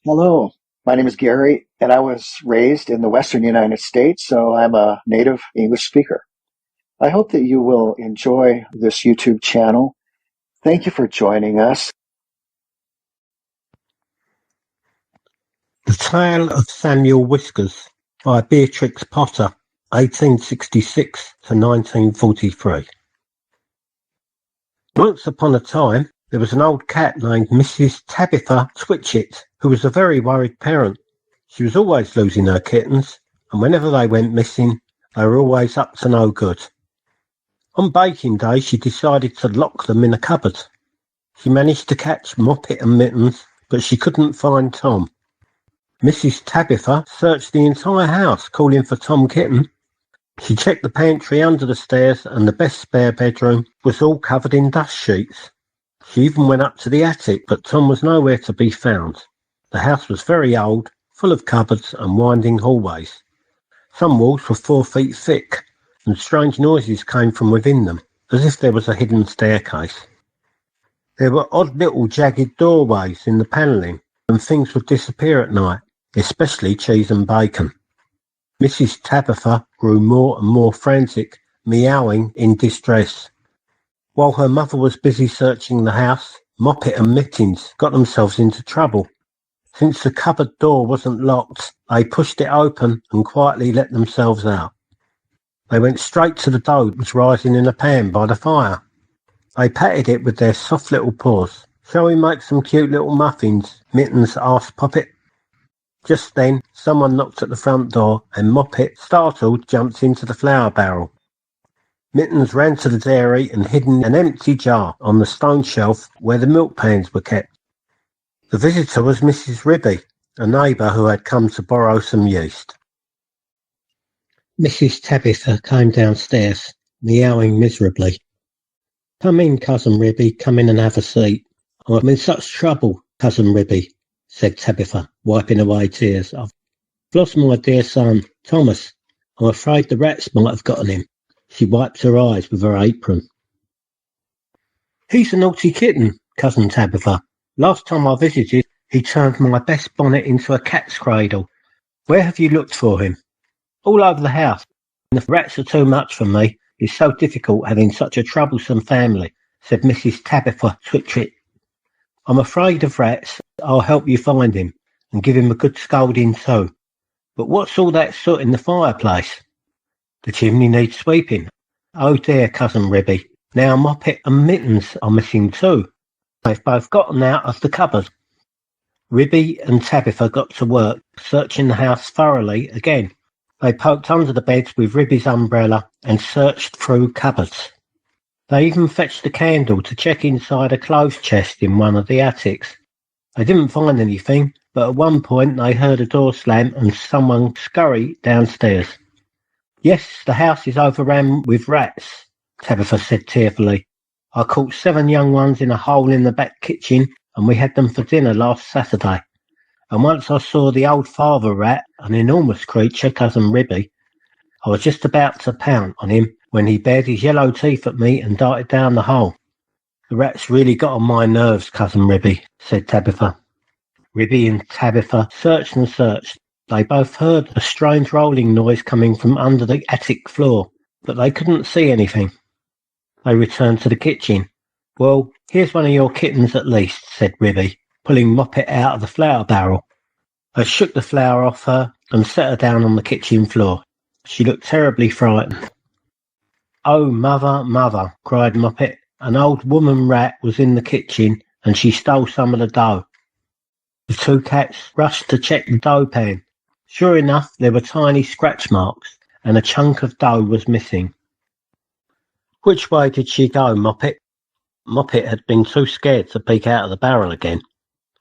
Hello, my name is Gary, and I was raised in the Western United States, so I'm a native English speaker. I hope that you will enjoy this YouTube channel. Thank you for joining us. The Tale of Samuel Whiskers by Beatrix Potter, 1866 to 1943. Once upon a time, there was an old cat named Mrs. Tabitha Twitchit, who was a very worried parent. She was always losing her kittens, and whenever they went missing, they were always up to no good. On baking day, she decided to lock them in a cupboard. She managed to catch Moppet and Mittens, but she couldn't find Tom. Mrs. Tabitha searched the entire house, calling for Tom Kitten. She checked the pantry under the stairs, and the best spare bedroom was all covered in dust sheets. She even went up to the attic, but Tom was nowhere to be found. The house was very old, full of cupboards and winding hallways. Some walls were 4 feet thick, and strange noises came from within them, as if there was a hidden staircase. There were odd little jagged doorways in the panelling, and things would disappear at night, especially cheese and bacon. Mrs. Tabitha grew more and more frantic, meowing in distress. While her mother was busy searching the house, Moppet and Mittens got themselves into trouble. Since the cupboard door wasn't locked, they pushed it open and quietly let themselves out. They went straight to the dough that was rising in a pan by the fire. They patted it with their soft little paws. "Shall we make some cute little muffins?" Mittens asked Poppet. Just then, someone knocked at the front door, and Moppet, startled, jumped into the flour barrel. Mittens ran to the dairy and hid in an empty jar on the stone shelf where the milk pans were kept. The visitor was Mrs. Ribby, a neighbour who had come to borrow some yeast. Mrs. Tabitha came downstairs, meowing miserably. "Come in, Cousin Ribby, come in and have a seat." "I'm in such trouble, Cousin Ribby," said Tabitha, wiping away tears. "I've lost my dear son, Thomas. I'm afraid the rats might have gotten him." She wiped her eyes with her apron. "He's a naughty kitten, Cousin Tabitha. Last time I visited, he turned my best bonnet into a cat's cradle. Where have you looked for him?" "All over the house. The rats are too much for me. It's so difficult having such a troublesome family," said Mrs. Tabitha Twitchit. "I'm afraid of rats. I'll help you find him, and give him a good scolding too. But what's all that soot in the fireplace?" "The chimney needs sweeping." "Oh dear, Cousin Ribby. Now Moppet and Mittens are missing too. They've both gotten out of the cupboard." Ribby and Tabitha got to work, searching the house thoroughly again. They poked under the beds with Ribby's umbrella and searched through cupboards. They even fetched a candle to check inside a clothes chest in one of the attics. They didn't find anything, but at one point they heard a door slam and someone scurry downstairs. "Yes, the house is overrun with rats," Tabitha said tearfully. "I caught 7 young ones in a hole in the back kitchen, and we had them for dinner last Saturday. And once I saw the old father rat, an enormous creature, Cousin Ribby. I was just about to pounce on him when he bared his yellow teeth at me and darted down the hole. The rats really got on my nerves, Cousin Ribby," said Tabitha. Ribby and Tabitha searched and searched. They both heard a strange rolling noise coming from under the attic floor, but they couldn't see anything. They returned to the kitchen. "Well, here's one of your kittens at least," said Ribby, pulling Moppet out of the flour barrel. They shook the flour off her and set her down on the kitchen floor. She looked terribly frightened. "Oh, mother, mother," cried Moppet. "An old woman rat was in the kitchen and she stole some of the dough." The 2 cats rushed to check the dough pan. Sure enough, there were tiny scratch marks and a chunk of dough was missing. "Which way did she go, Moppet?" Moppet had been too scared to peek out of the barrel again.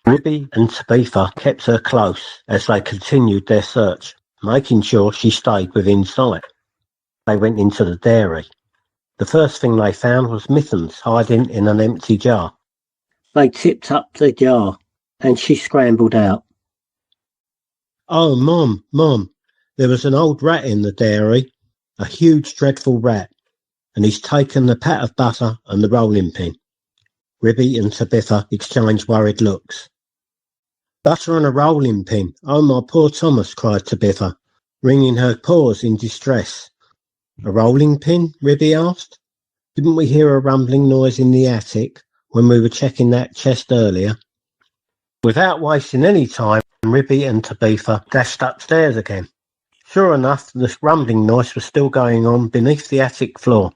Ribby and Tabitha kept her close as they continued their search, making sure she stayed within sight. They went into the dairy. The first thing they found was Mittens hiding in an empty jar. They tipped up the jar, and she scrambled out. "Oh, Mom, there was an old rat in the dairy, a huge dreadful rat, and he's taken the pat of butter and the rolling pin." Ribby and Tabitha exchanged worried looks. Butter on a rolling pin. Oh, my poor Thomas, cried Tabitha, wringing her paws in distress. A rolling pin? Ribby asked. Didn't we hear a rumbling noise in the attic when we were checking that chest earlier? Without wasting any time, Ribby and Tabitha dashed upstairs again. Sure enough, the rumbling noise was still going on beneath the attic floor.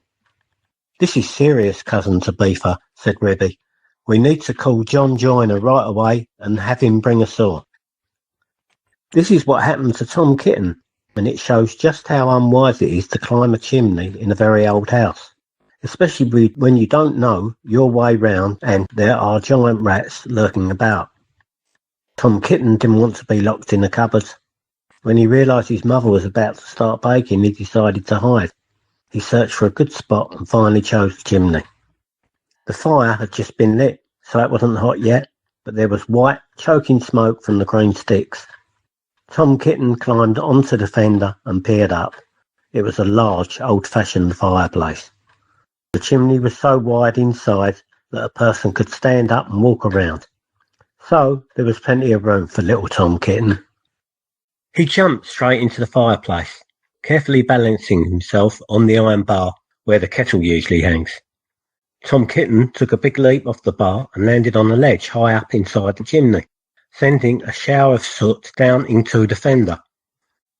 This is serious, Cousin Tabitha, said Ribby. We need to call John Joyner right away and have him bring a saw. This is what happened to Tom Kitten, and it shows just how unwise it is to climb a chimney in a very old house, especially when you don't know your way round and there are giant rats lurking about. Tom Kitten didn't want to be locked in a cupboard. When he realised his mother was about to start baking, he decided to hide. He searched for a good spot and finally chose the chimney. The fire had just been lit, so it wasn't hot yet, but there was white, choking smoke from the green sticks. Tom Kitten climbed onto the fender and peered up. It was a large, old-fashioned fireplace. The chimney was so wide inside that a person could stand up and walk around. So there was plenty of room for little Tom Kitten. He jumped straight into the fireplace, carefully balancing himself on the iron bar where the kettle usually hangs. Tom Kitten took a big leap off the bar and landed on a ledge high up inside the chimney, sending a shower of soot down into the fender.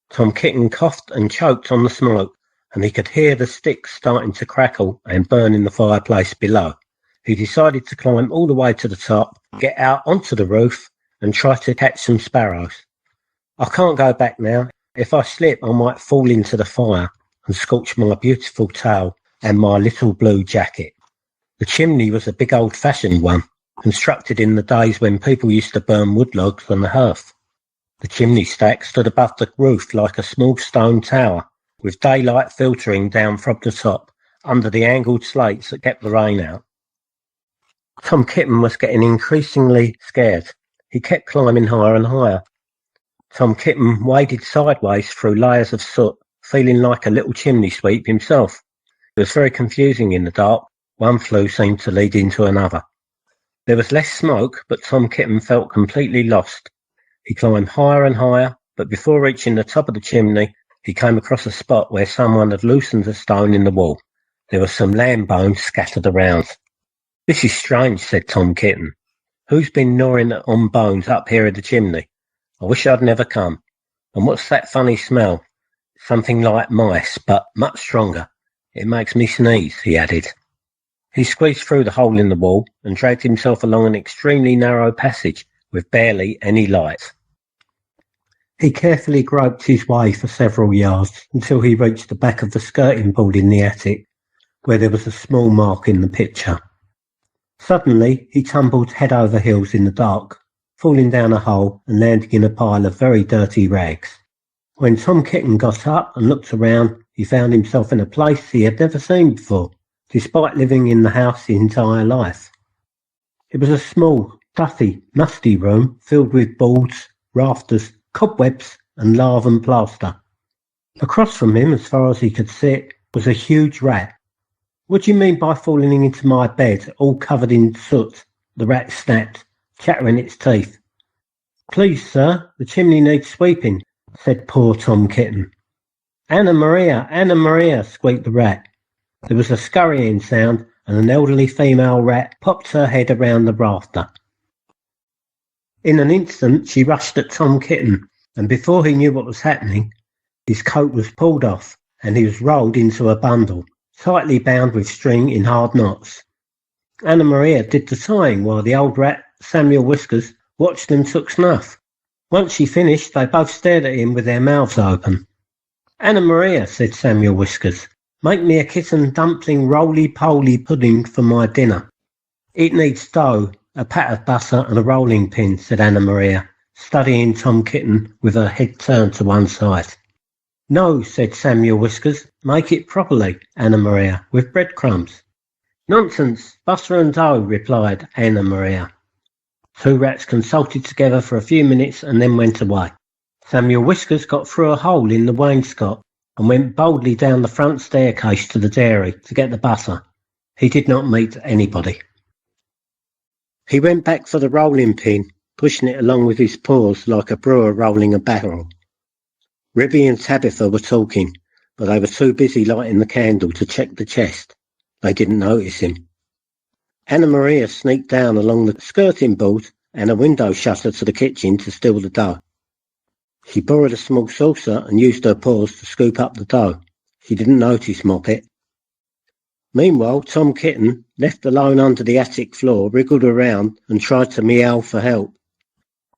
Tom Kitten coughed and choked on the smoke, and he could hear the sticks starting to crackle and burn in the fireplace below. He decided to climb all the way to the top, get out onto the roof, and try to catch some sparrows. I can't go back now. If I slip, I might fall into the fire and scorch my beautiful tail and my little blue jacket. The chimney was a big old-fashioned one, constructed in the days when people used to burn wood logs on the hearth. The chimney stack stood above the roof like a small stone tower, with daylight filtering down from the top under the angled slates that kept the rain out. Tom Kitten was getting increasingly scared. He kept climbing higher and higher. Tom Kitten waded sideways through layers of soot, feeling like a little chimney sweep himself. It was very confusing in the dark. One flue seemed to lead into another. There was less smoke, but Tom Kitten felt completely lost. He climbed higher and higher, but before reaching the top of the chimney, he came across a spot where someone had loosened a stone in the wall. There were some lamb bones scattered around. This is strange, said Tom Kitten. Who's been gnawing on bones up here in the chimney? I wish I'd never come. And what's that funny smell? Something like mice, but much stronger. It makes me sneeze, he added. He squeezed through the hole in the wall and dragged himself along an extremely narrow passage with barely any light. He carefully groped his way for several yards until he reached the back of the skirting board in the attic, where there was a small mark in the picture. Suddenly, he tumbled head over heels in the dark, falling down a hole and landing in a pile of very dirty rags. When Tom Kitten got up and looked around, he found himself in a place he had never seen before, despite living in the house his entire life. It was a small, stuffy, musty room filled with boards, rafters, cobwebs and lava and plaster. Across from him, as far as he could see, was a huge rat. What do you mean by falling into my bed, all covered in soot? The rat snapped, chattering its teeth. Please, sir, the chimney needs sweeping, said poor Tom Kitten. Anna Maria, squeaked the rat. There was a scurrying sound, and an elderly female rat popped her head around the rafter. In an instant, she rushed at Tom Kitten, and before he knew what was happening, his coat was pulled off, and he was rolled into a bundle, tightly bound with string in hard knots. Anna Maria did the tying while the old rat, Samuel Whiskers, watched and took snuff. Once she finished, they both stared at him with their mouths open. Anna Maria, said Samuel Whiskers, make me a kitten dumpling roly-poly pudding for my dinner. It needs dough, a pat of butter and a rolling pin, said Anna Maria, studying Tom Kitten with her head turned to one side. No, said Samuel Whiskers, make it properly, Anna Maria, with breadcrumbs. Nonsense, butter and dough, replied Anna Maria. Two rats consulted together for a few minutes and then went away. Samuel Whiskers got through a hole in the wainscot and went boldly down the front staircase to the dairy to get the butter. He did not meet anybody. He went back for the rolling pin, pushing it along with his paws like a brewer rolling a barrel. Ribby and Tabitha were talking, but they were too busy lighting the candle to check the chest. They didn't notice him. Anna Maria sneaked down along the skirting board and a window shutter to the kitchen to steal the dough. She borrowed a small saucer and used her paws to scoop up the dough. She didn't notice Moppet. Meanwhile, Tom Kitten, left alone under the attic floor, wriggled around and tried to meow for help.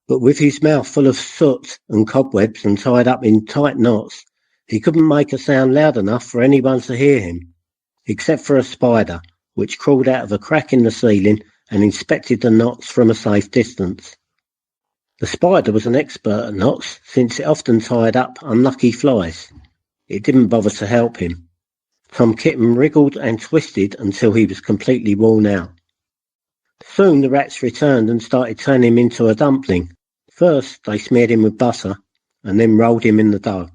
But with his mouth full of soot and cobwebs and tied up in tight knots, he couldn't make a sound loud enough for anyone to hear him, except for a spider, which crawled out of a crack in the ceiling and inspected the knots from a safe distance. The spider was an expert at knots, since it often tied up unlucky flies. It didn't bother to help him. Tom Kitten wriggled and twisted until he was completely worn out. Soon the rats returned and started turning him into a dumpling. First they smeared him with butter and then rolled him in the dough.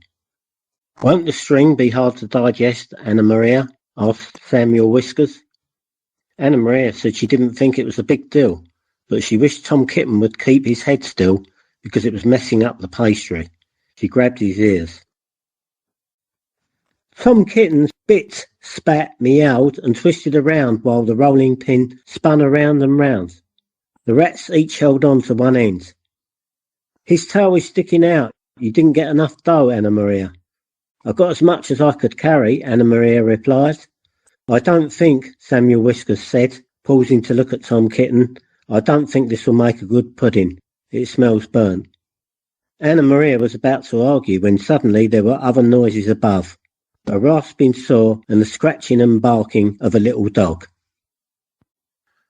"Won't the string be hard to digest, Anna Maria?" asked Samuel Whiskers. Anna Maria said she didn't think it was a big deal, but she wished Tom Kitten would keep his head still because it was messing up the pastry. She grabbed his ears. Tom Kitten bit, spat, meowed and twisted around while the rolling pin spun around and round. The rats each held on to one end. "His tail is sticking out. You didn't get enough dough, Anna Maria." "I got as much as I could carry," Anna Maria replied. "I don't think," Samuel Whiskers said, pausing to look at Tom Kitten, "I don't think this will make a good pudding. It smells burnt." Anna Maria was about to argue when suddenly there were other noises above, a rasping saw and the scratching and barking of a little dog.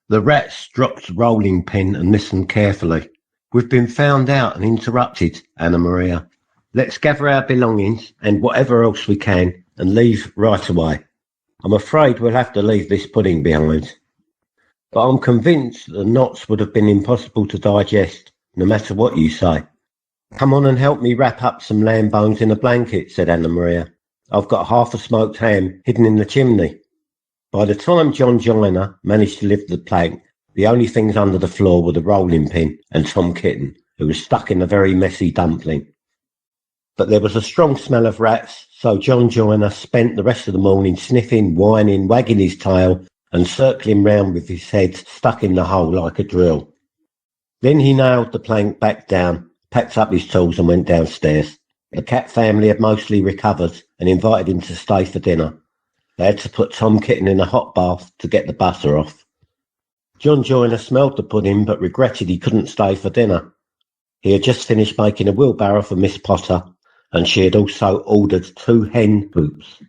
The rats dropped the rolling pin and listened carefully. "We've been found out and interrupted, Anna Maria. Let's gather our belongings and whatever else we can and leave right away. I'm afraid we'll have to leave this pudding behind. But I'm convinced the knots would have been impossible to digest, no matter what you say." "Come on and help me wrap up some lamb bones in a blanket," said Anna Maria. "I've got half a smoked ham hidden in the chimney." By the time John Joyner managed to lift the plank, the only things under the floor were the rolling pin and Tom Kitten, who was stuck in a very messy dumpling. But there was a strong smell of rats, so John Joyner spent the rest of the morning sniffing, whining, wagging his tail, and circling round with his head stuck in the hole like a drill. Then he nailed the plank back down, packed up his tools and went downstairs. The cat family had mostly recovered and invited him to stay for dinner. They had to put Tom Kitten in a hot bath to get the butter off. John Joyner smelled the pudding but regretted he couldn't stay for dinner. He had just finished making a wheelbarrow for Miss Potter, and she had also ordered 2 hen coops.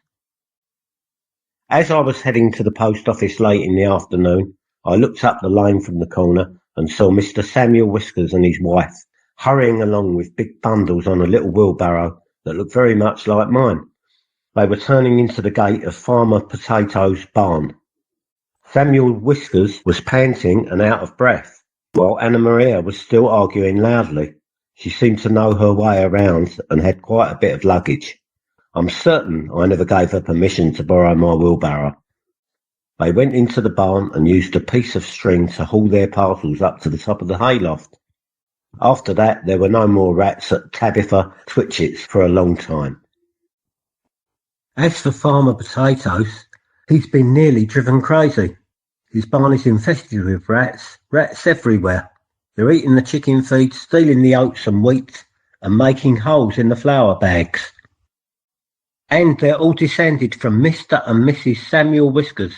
As I was heading to the post office late in the afternoon, I looked up the lane from the corner and saw Mr. Samuel Whiskers and his wife hurrying along with big bundles on a little wheelbarrow that looked very much like mine. They were turning into the gate of Farmer Potato's barn. Samuel Whiskers was panting and out of breath, while Anna Maria was still arguing loudly. She seemed to know her way around and had quite a bit of luggage. I'm certain I never gave her permission to borrow my wheelbarrow. They went into the barn and used a piece of string to haul their parcels up to the top of the hayloft. After that, there were no more rats at Tabitha Twitchett's for a long time. As for Farmer Potatoes, he's been nearly driven crazy. His barn is infested with rats everywhere. They're eating the chicken feed, stealing the oats and wheat, and making holes in the flour bags. And they're all descended from Mr. and Mrs. Samuel Whiskers,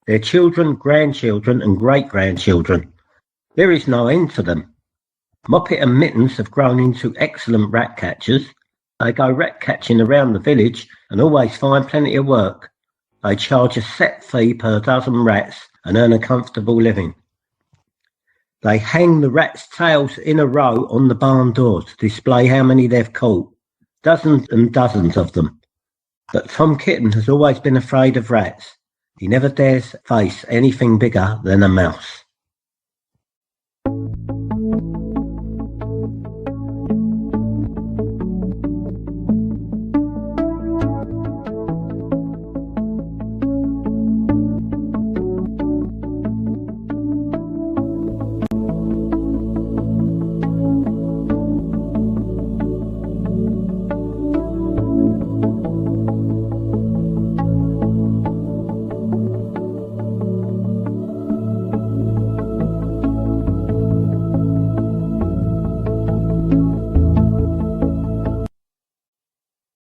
their children, grandchildren, and great-grandchildren. There is no end to them. Moppet and Mittens have grown into excellent rat catchers. They go rat catching around the village and always find plenty of work. They charge a set fee per dozen rats and earn a comfortable living. They hang the rats' tails in a row on the barn door to display how many they've caught. Dozens and dozens of them. But Tom Kitten has always been afraid of rats. He never dares face anything bigger than a mouse.